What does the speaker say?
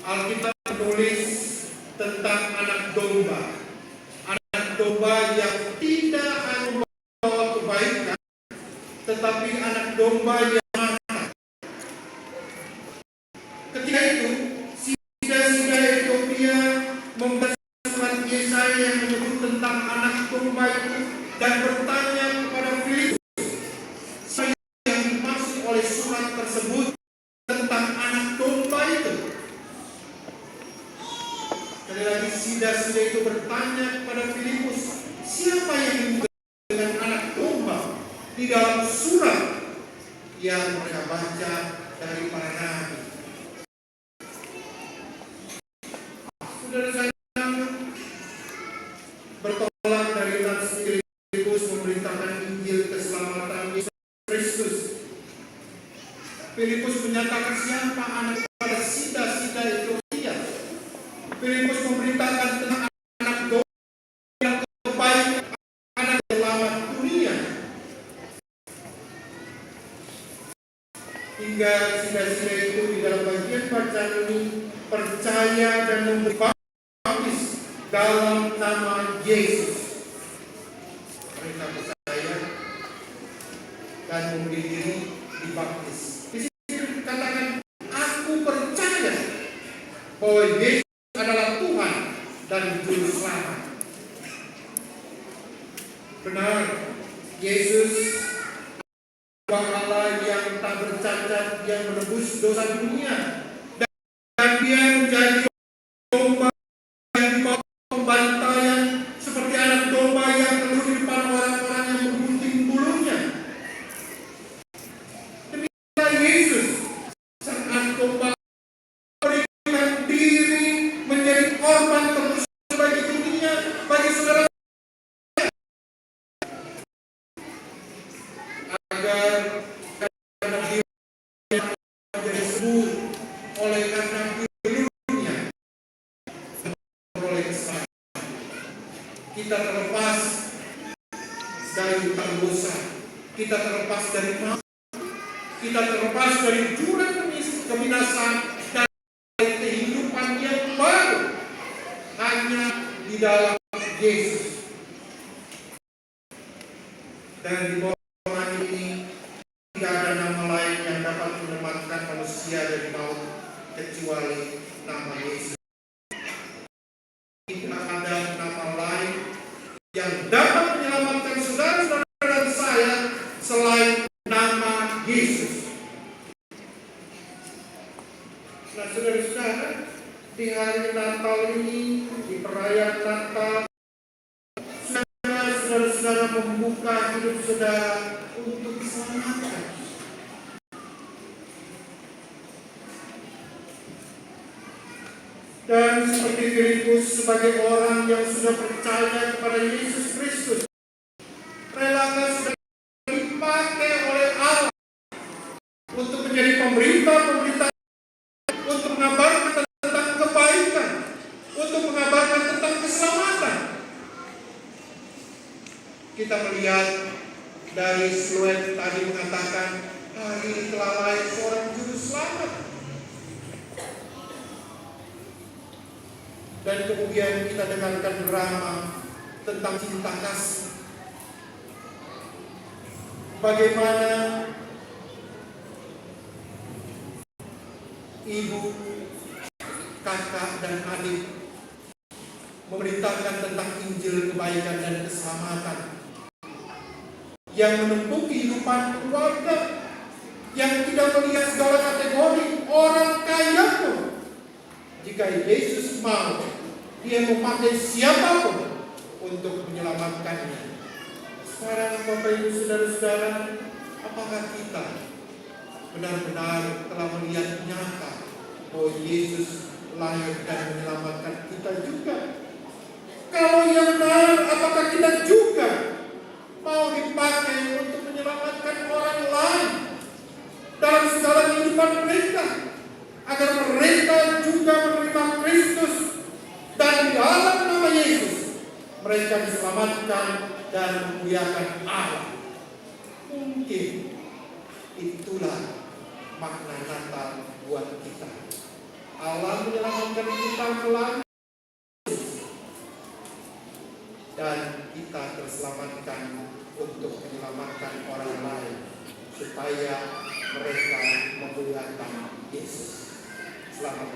Alkitab menulis tentang anak domba. Anak domba yang tidak hanya membawa kebaikan, tetapi anak domba yang mata. Ketika itu, sida-sida Ethiopia membaca surat Yesaya yang menyebut tentang anak domba itu dan bertanya kepada Filipus, siapa yang dimaksud oleh surat tersebut tentang anak domba itu. Sekali lagi sida-sida itu bertanya kepada Filipus, siapa yang disebut dengan anak domba di dalam surat yang mereka baca dari para nabi. Saudara saya bertolak dari Nats Filipus memberitakan Injil keselamatan Yesus Kristus. Filipus menyatakan siapa anak pada sida-sida Ethiopia. Filipus memberitakan tentang anak domba yang terbaik, anak selamat dunia. Hingga sida-sida itu di dalam bagian bacaan ini percaya dan memberi baptis dalam nama Yesus. Mereka percaya dan memberi diri dibaptis. Di sini dikatakan, aku percaya bahwa Yesus adalah Tuhan dan Juru Selamat. Benar, Yesus Allah yang tak bercacat, yang menebus dosa dunia, dan dia menjadi domba yang dibawa pembantaian seperti anak domba yang telah di depan orang-orang yang menggunting bulunya. Demikianlah Yesus, sang anak domba, berikan diri menjadi korban tebus bagi dunia, bagi saudara, agar karena dia menjadi sembuh oleh karena bunuhnya oleh keselamatan. Kita terlepas dari hutang dosa, kita terlepas dari maut, kita terlepas dari jurang kebinasaan dan dari kehidupan yang baru hanya di dalam Yesus. Dan di bawah nama ini tidak ada nama lain yang dapat menyelamatkan manusia dari maut kecuali nama Yesus. Tidak ada nama lain yang dapat menyelamatkan saudara-saudara dan saya selain nama Yesus. Nah, saudara-saudara, di hari Natal ini, di perayaan Natal, saudara-saudara membuka hidup saudara untuk diselamatkan. Dan seperti Filipus sebagai orang yang sudah percaya kepada Yesus Kristus, relakan sudah dipakai oleh Allah untuk menjadi pemberita-pemberita, untuk mengabarkan tentang kebaikan, untuk mengabarkan tentang keselamatan. Kita melihat dari siluet tadi mengatakan, hari ini telah lahir seorang juru selamat. Dan kemudian kita dengarkan drama tentang cinta kasih. Bagaimana ibu, kakak, dan adik memberitakan tentang Injil kebaikan dan keselamatan yang menempuh kehidupan keluarga yang tidak melihat segala kategori orang kaya pun. Jika Yesus mau, dia memakai siapapun untuk menyelamatkannya. Sekarang Bapak Ibu Saudara-saudara, apakah kita benar-benar telah melihat nyata bahwa Yesus lahir dan menyelamatkan kita juga? Kalau yang benar, apakah kita juga mau dipakai untuk menyelamatkan orang lain dalam segala kehidupan mereka, agar mereka juga menerima Kristus dan di dalam nama Yesus mereka diselamatkan dan memuliakan Allah? Mungkin itulah makna Natal buat kita. Allah menyelamatkan kita melalui dan kita terselamatkan untuk menyelamatkan orang lain supaya mereka memuliakan Yesus. Selamat